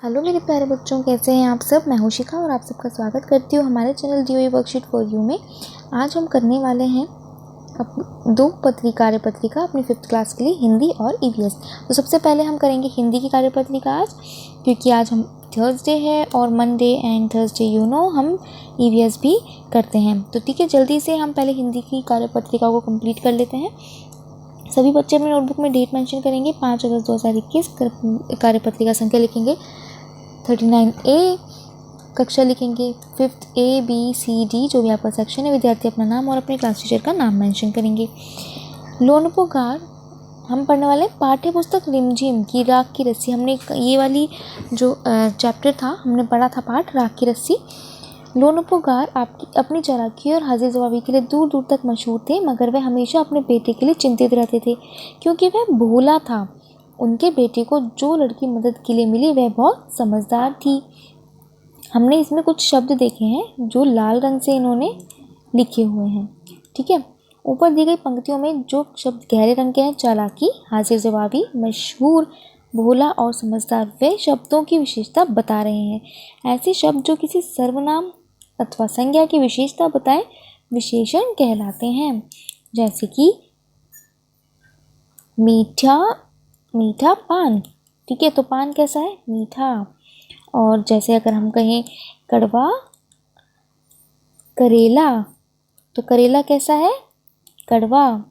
Hello मेरे प्यारे बच्चों, कैसे हैं आप सब। मैं हूं शिखा और आप सबका स्वागत करती हूं हमारे channel DOE worksheet for you में। आज हम करने वाले हैं दो कार्य पत्रिका अपनी 5th क्लास के लिए, हिंदी और ईवीएस। तो सबसे पहले हम करेंगे हिंदी की कार्य पत्रिका आज, क्योंकि आज हम थर्सडे है और मंडे एंड थर्सडे हम ईवीएस भी करते हैं। तो ठीक है, जल्दी से हम पहले हिंदी की कार्य पत्रिका को कंप्लीट कर लेते हैं। सभी बच्चे अपने नोटबुक में डेट मेंशन करेंगे। 5 अगस्त 2021 कार्यपत्रिका संख्या लिखेंगे 39A, कक्षा लिखेंगे 5th A B C D, जो भी आपका सेक्शन है। विद्यार्थी अपना नाम और अपने क्लास टीचर का नाम मेंशन करेंगे। लोनपोगार हम पढ़ने वाले पाठ्य पुस्तक रिमझिम की राख की रस्सी। हमने ये वाली जो चैप्टर था हमने पढ़ा था पाठ राख की रस्सी। लोनपोगार आपकी अपनी चालाकी और हाजिर जवाबी के लिए दूर दूर तक मशहूर थे, मगर वह हमेशा अपने बेटे के लिए चिंतित रहते थे, क्योंकि वह भोला था। उनके बेटे को जो लड़की मदद के लिए मिली वह बहुत समझदार थी। हमने इसमें कुछ शब्द देखे हैं जो लाल रंग से इन्होंने लिखे हुए हैं। ठीक है, ऊपर दी गई पंक्तियों में जो शब्द गहरे रंग के हैं, चालाकी, हाजिर जवाबी, मशहूर, भोला और समझदार, वे शब्दों की विशेषता बता रहे हैं। ऐसे शब्द जो किसी सर्वनाम अथवा संज्ञा की विशेषता बताएं विशेषण कहलाते हैं। जैसे कि मीठा, मीठा पान। ठीक है, तो पान कैसा है? मीठा। और जैसे अगर हम कहें कड़वा करेला, तो करेला कैसा है? कड़वा।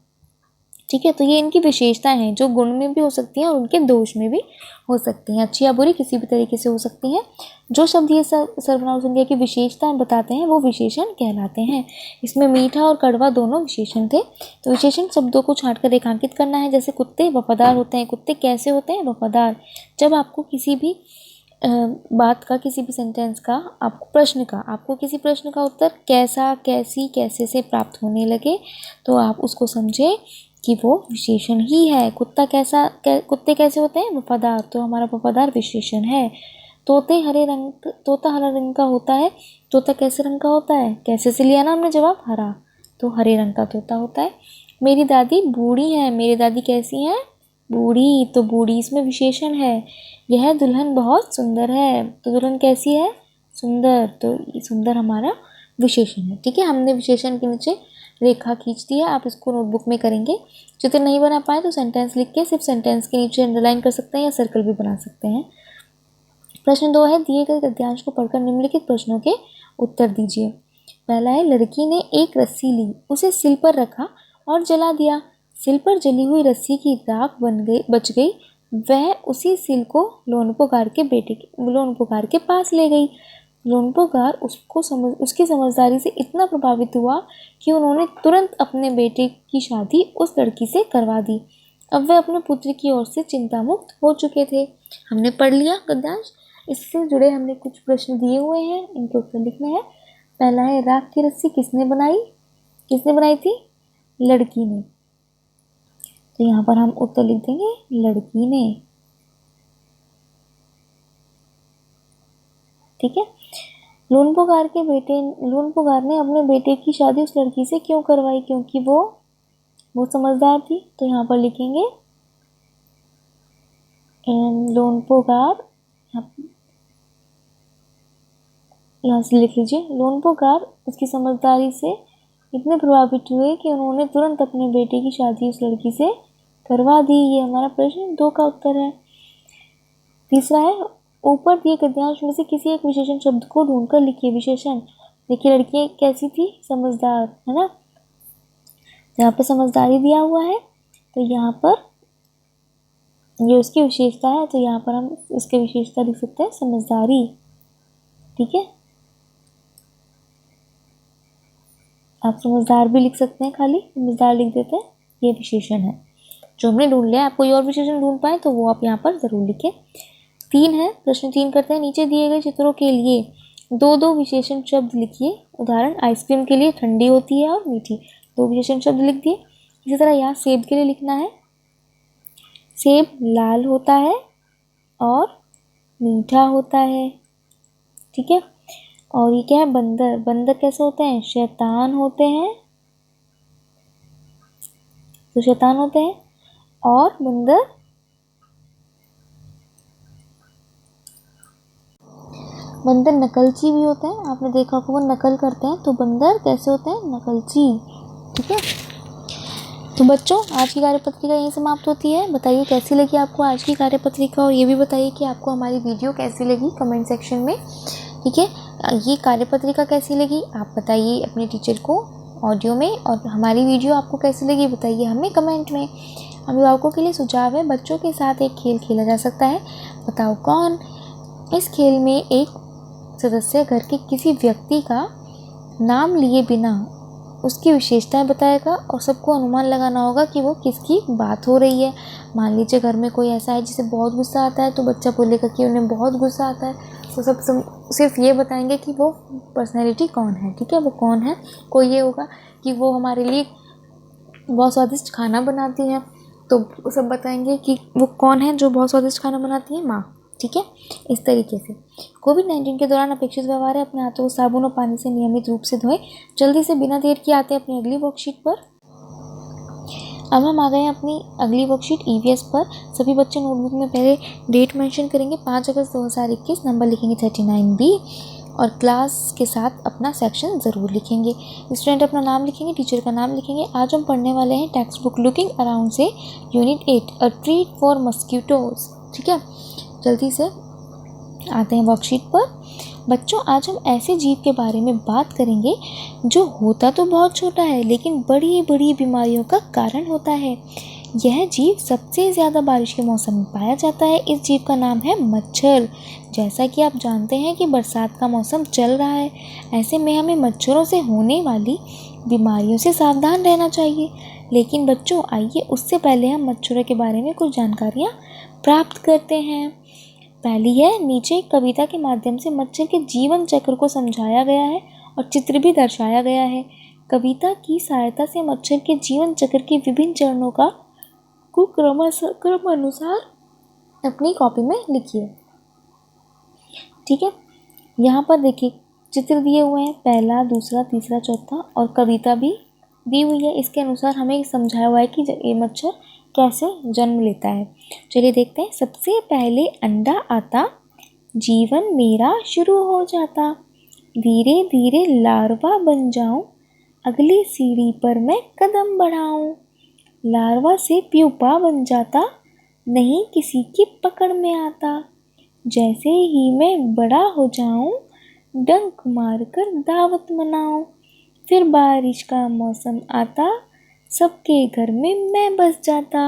ठीक है, तो ये इनकी विशेषताएं हैं जो गुण में भी हो सकती हैं और उनके दोष में भी हो सकती हैं। अच्छी या बुरी किसी भी तरीके से हो सकती हैं। जो शब्द ये सर्वनाम संज्ञा की विशेषताएं बताते हैं वो विशेषण कहलाते हैं। इसमें मीठा और कड़वा दोनों विशेषण थे। तो विशेषण शब्दों को छांटकर रेखांकित करना है। जैसे कुत्ते वफादार होते हैं। कुत्ते कैसे होते हैं? वफादार। जब आपको किसी भी बात का, किसी भी सेंटेंस का, आपको किसी प्रश्न का उत्तर कैसा, कैसी, कैसे से प्राप्त होने लगे, तो आप उसको समझे कि वो विशेषण ही है। कुत्ते कैसे होते हैं? वफादार। तो हमारा वफादार विशेषण है। तोता हरा रंग का होता है। तोता कैसे रंग का होता है? कैसे से लिया ना हमने जवाब? हरा। तो हरे रंग का तोता होता है। मेरी दादी बूढ़ी है। मेरी दादी कैसी है? बूढ़ी। तो बूढ़ी इसमें विशेषण है। यह दुल्हन बहुत सुंदर है। तो दुल्हन कैसी है? सुंदर। तो सुंदर हमारा विशेषण है। ठीक है, हमने विशेषण के नीचे रेखा खींच दी है। आप इसको नोटबुक में करेंगे। चित्र नहीं बना पाए तो सेंटेंस लिख के सिर्फ सेंटेंस के नीचे अंडरलाइन कर सकते हैं या सर्कल भी बना सकते हैं। प्रश्न 2 है, दिए गए गद्यांश को पढ़कर निम्नलिखित प्रश्नों के उत्तर दीजिए। पहला है, लड़की ने एक रस्सी ली, उसे सिल पर रखा और जला दिया। सिल पर जली हुई रस्सी की राख बच गई। वह उसी सिल को लोनपोगार के पास ले गई। लोनपोगार उसकी समझदारी से इतना प्रभावित हुआ कि उन्होंने तुरंत अपने बेटे की शादी उस लड़की से करवा दी। अब वह अपने पुत्र की ओर से चिंता मुक्त हो चुके थे। हमने पढ़ लिया गद्यांश। इससे जुड़े हमने कुछ प्रश्न दिए हुए हैं, इनके उत्तर लिखने हैं। पहला है, राख की रस्सी किसने बनाई थी? लड़की ने। तो यहाँ पर हम उत्तर लिख देंगे लड़की ने। ठीक है, लोनपोगार ने अपने बेटे की शादी उस लड़की से क्यों करवाई? क्योंकि वो समझदार थी। तो यहाँ पर लिखेंगे लोनपोगार, यहाँ से लिख लीजिए, लोनपोगार उसकी समझदारी से इतने प्रभावित हुए कि उन्होंने तुरंत अपने बेटे की शादी उस लड़की से करवा दी। ये हमारा प्रश्न 2 का उत्तर है। तीसरा है, ऊपर दिए गद्यांश में से किसी एक विशेषण शब्द को ढूंढकर लिखिए। विशेषण देखिए, लड़की कैसी थी? समझदार, है ना। यहाँ पे समझदारी दिया हुआ है, तो यहाँ पर ये उसकी विशेषता है, तो यहाँ पर हम इसकी विशेषता लिख सकते हैं समझदारी। ठीक है, आप समझदार भी लिख सकते हैं, खाली समझदार लिख देते हैं। ये विशेषण है जो हमने ढूंढ लिया। आप कोई और विशेषण ढूंढ पाए तो वो आप यहाँ पर जरूर लिखें। 3 है, प्रश्न 3 करते हैं। नीचे दिए गए चित्रों के लिए 2 विशेषण शब्द लिखिए। उदाहरण, आइसक्रीम के लिए ठंडी होती है और मीठी। 2 विशेषण शब्द लिख दिए। इसी तरह यहाँ सेब के लिए लिखना है, सेब लाल होता है और मीठा होता है। ठीक है, और ये क्या है? बंदर कैसे होते हैं? शैतान होते हैं। तो शैतान होते हैं और बंदर बंदर नकलची भी होते हैं, आपने देखा होगा वो नकल करते हैं, तो बंदर कैसे होते हैं? नकलची। ठीक है, तो बच्चों आज की कार्यपत्रिका यहीं समाप्त होती है। बताइए कैसी लगी आपको आज की कार्यपत्रिका, और ये भी बताइए कि आपको हमारी वीडियो कैसी लगी कमेंट सेक्शन में। ठीक है, ये कार्यपत्रिका कैसी लगी आप बताइए अपने टीचर को ऑडियो में, और हमारी वीडियो आपको कैसी लगी बताइए हमें कमेंट में। अभिभावकों के लिए सुझाव है, बच्चों के साथ एक खेल खेला जा सकता है, बताओ कौन। इस खेल में एक सदस्य घर के किसी व्यक्ति का नाम लिए बिना उसकी विशेषताएं बताएगा, और सबको अनुमान लगाना होगा कि वो किसकी बात हो रही है। मान लीजिए घर में कोई ऐसा है जिसे बहुत गुस्सा आता है, तो बच्चा बोलेगा कि उन्हें बहुत गुस्सा आता है, तो सब सिर्फ ये बताएंगे कि वो पर्सनैलिटी कौन है। ठीक है, वो कौन है। कोई ये होगा कि वो हमारे लिए बहुत स्वादिष्ट खाना बनाती हैं, तो सब बताएंगे कि वो कौन है जो बहुत स्वादिष्ट खाना बनाती है, माँ। ठीक है, इस तरीके से। कोविड-19 के दौरान अपेक्षित व्यवहार है, अपने हाथों को साबुन और पानी से नियमित रूप से धोएं। जल्दी से बिना देर किए आते हैं अपनी अगली वर्कशीट पर। अब हम आ गए हैं अपनी अगली वर्कशीट ईवीएस पर। सभी बच्चे नोटबुक में पहले डेट मेंशन करेंगे 5 अगस्त 2021, नंबर लिखेंगे 39B, और क्लास के साथ अपना सेक्शन ज़रूर लिखेंगे। स्टूडेंट अपना नाम लिखेंगे, टीचर का नाम लिखेंगे। आज हम पढ़ने वाले हैं टेक्स्ट बुक लुकिंग अराउंड से unit 8 a treat for mosquitoes. ठीक है, जल्दी से आते हैं वर्कशीट पर। बच्चों आज हम ऐसे जीव के बारे में बात करेंगे जो होता तो बहुत छोटा है लेकिन बड़ी बड़ी बीमारियों का कारण होता है। यह जीव सबसे ज़्यादा बारिश के मौसम में पाया जाता है। इस जीव का नाम है मच्छर। जैसा कि आप जानते हैं कि बरसात का मौसम चल रहा है, ऐसे में हमें मच्छरों से होने वाली बीमारियों से सावधान रहना चाहिए। लेकिन बच्चों आइए उससे पहले हम मच्छरों के बारे में कुछ जानकारियाँ प्राप्त करते हैं। पहली है, नीचे एक कविता के माध्यम से मच्छर के जीवन चक्र को समझाया गया है और चित्र भी दर्शाया गया है। कविता की सहायता से मच्छर के जीवन चक्र के विभिन्न चरणों का क्रम अनुसार अपनी कॉपी में लिखिए। ठीक है, यहाँ पर देखिए चित्र दिए हुए हैं, पहला, दूसरा, तीसरा, चौथा, और कविता भी दी हुई है। इसके अनुसार हमें समझाया हुआ है कि ये मच्छर कैसे जन्म लेता है। चलिए देखते हैं। सबसे पहले अंडा आता, जीवन मेरा शुरू हो जाता, धीरे धीरे लार्वा बन जाऊं, अगली सीढ़ी पर मैं कदम बढ़ाऊं। लार्वा से प्यूपा बन जाता, नहीं किसी की पकड़ में आता। जैसे ही मैं बड़ा हो जाऊं, डंक मारकर दावत मनाऊं। फिर बारिश का मौसम आता, सबके घर में मैं बस जाता।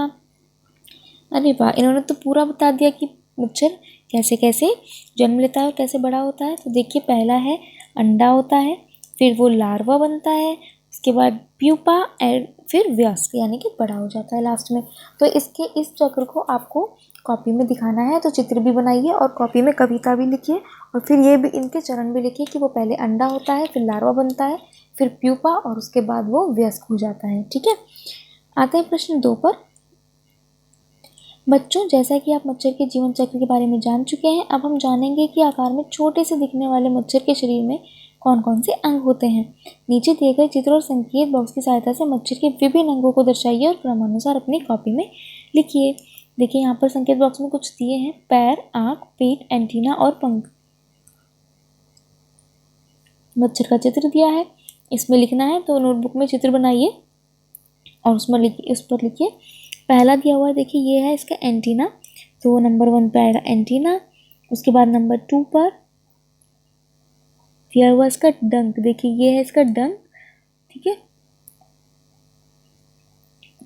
अरे वाह, इन्होंने तो पूरा बता दिया कि मच्छर कैसे कैसे जन्म लेता है और कैसे बड़ा होता है। तो देखिए पहला है अंडा होता है, फिर वो लार्वा बनता है, उसके बाद प्यूपा, एंड फिर वयस्क यानी कि बड़ा हो जाता है लास्ट में। तो इसके इस चक्र को आपको कॉपी में दिखाना है, तो चित्र भी बनाइए और कॉपी में कविता भी लिखिए, और फिर ये भी इनके चरण भी लिखिए कि वो पहले अंडा होता है, फिर लार्वा बनता है, फिर प्यूपा, और उसके बाद वो वयस्क हो जाता है। ठीक है, आते हैं प्रश्न 2 पर। बच्चों जैसा कि आप मच्छर के जीवन चक्र के बारे में जान चुके हैं, अब हम जानेंगे कि आकार में छोटे से दिखने वाले मच्छर के शरीर में कौन कौन से अंग होते हैं। नीचे दिए गए चित्र और संकेत बॉक्स की सहायता से मच्छर के विभिन्न अंगों को दर्शाइए और क्रमानुसार अपनी कॉपी में लिखिए। देखिए यहाँ पर संकेत बॉक्स में कुछ दिए हैं, पैर, आँख, पेट, एंटीना और पंख। मच्छर का चित्र दिया है, इसमें लिखना है, तो नोटबुक में चित्र बनाइए और उस पर लिखिए। पहला दिया हुआ है, देखिए ये है इसका एंटीना, तो नंबर 1 पे आएगा एंटीना। उसके बाद नंबर 2 पर दिया हुआ इसका डंक, देखिए ये है इसका डंक। ठीक है,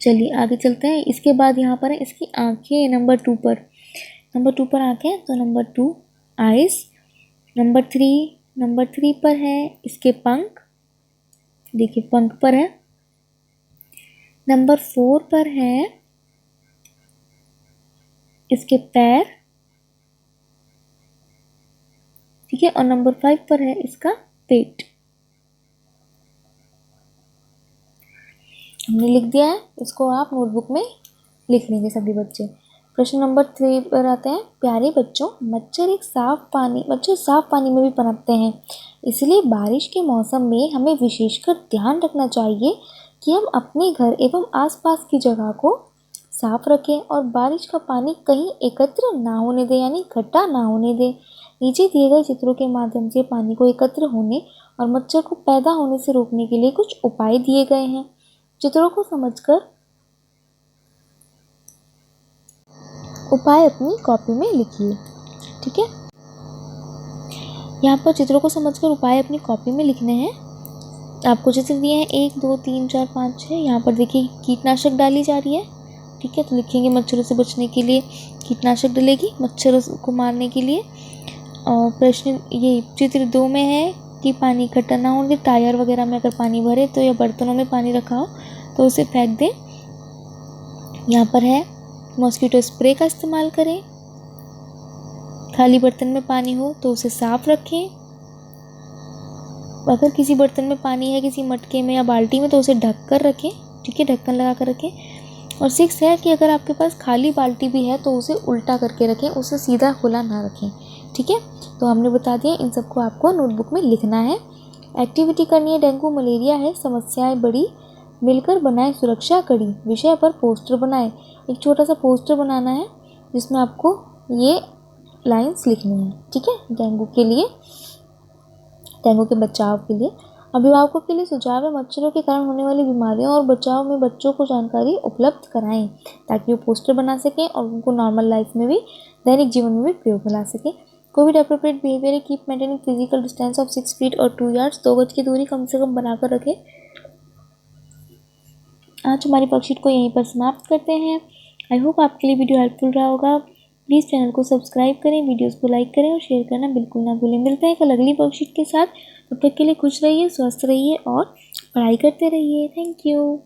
चलिए आगे चलते हैं। इसके बाद यहाँ पर है इसकी आंखें, नंबर 2 पर आंखें, तो नंबर 2 आइज। नंबर 3 पर है इसके पंख, देखिए पंख पर है। नंबर 4 पर है इसके पैर, ठीक है, और नंबर 5 पर है इसका पेट। हमने लिख दिया है, इसको आप नोटबुक में लिख लेंगे सभी बच्चे। प्रश्न नंबर 3 पर आते हैं। प्यारे बच्चों, मच्छर साफ पानी में भी पनपते हैं, इसलिए बारिश के मौसम में हमें विशेषकर ध्यान रखना चाहिए कि हम अपने घर एवं आसपास की जगह को साफ रखें और बारिश का पानी कहीं एकत्र ना होने दें, यानी इकट्ठा ना होने दें। नीचे दिए गए चित्रों के माध्यम से पानी को एकत्र होने और मच्छर को पैदा होने से रोकने के लिए कुछ उपाय दिए गए हैं। चित्रों को समझकर उपाय अपनी कॉपी में लिखिए। ठीक है, यहाँ पर चित्रों को समझकर उपाय अपनी कॉपी में लिखने हैं। आपको चित्र दिए हैं 1 2 3 4 5 6। यहाँ पर देखिए कीटनाशक डाली जा रही है। ठीक है, तो लिखेंगे मच्छरों से बचने के लिए कीटनाशक डलेगी मच्छरों को मारने के लिए। और प्रश्न ये चित्र 2 में है कि पानी इकट्ठा ना हो, टायर वगैरह में अगर पानी भरे तो या बर्तनों में पानी रखा हो तो उसे फेंक दें। यहाँ पर है मॉस्किटो स्प्रे का इस्तेमाल करें। खाली बर्तन में पानी हो तो उसे साफ रखें। अगर किसी बर्तन में पानी है, किसी मटके में या बाल्टी में, तो उसे ढक कर रखें। ठीक है, ढक्कन लगा कर रखें। और 6 है कि अगर आपके पास खाली बाल्टी भी है तो उसे उल्टा करके रखें, उसे सीधा खुला ना रखें। ठीक है, तो हमने बता दिया, इन सबको आपको नोटबुक में लिखना है। एक्टिविटी करनी है, डेंगू मलेरिया है, समस्याएं बड़ी, मिलकर बनाएं सुरक्षा कड़ी। विषय पर पोस्टर बनाएं। एक छोटा सा पोस्टर बनाना है जिसमें आपको ये लाइंस लिखनी है। ठीक है, डेंगू के लिए, डेंगू के बचाव के लिए। अभिभावकों के लिए सुझाव है, मच्छरों के कारण होने वाली बीमारियों और बचाव में बच्चों को जानकारी उपलब्ध कराएं ताकि वो पोस्टर बना सकें और उनको नॉर्मल लाइफ में भी, दैनिक जीवन में भी प्रयोग में ला सकें। कोविड अप्रोप्रिएट बिहेवियर है, keep maintaining physical distance of 6 feet और 2 यार्ड्स। 2 गज की दूरी कम से कम बनाकर रखें। आज हमारी वर्कशीट को यहीं पर समाप्त करते हैं। आई होप आपके लिए वीडियो हेल्पफुल रहा होगा। प्लीज़ चैनल को सब्सक्राइब करें, वीडियोस को लाइक करें और शेयर करना बिल्कुल ना भूलें। मिलते हैं कल अगली वर्कशीट के साथ। तब तक के लिए खुश रहिए, स्वस्थ रहिए और पढ़ाई करते रहिए। Thank you.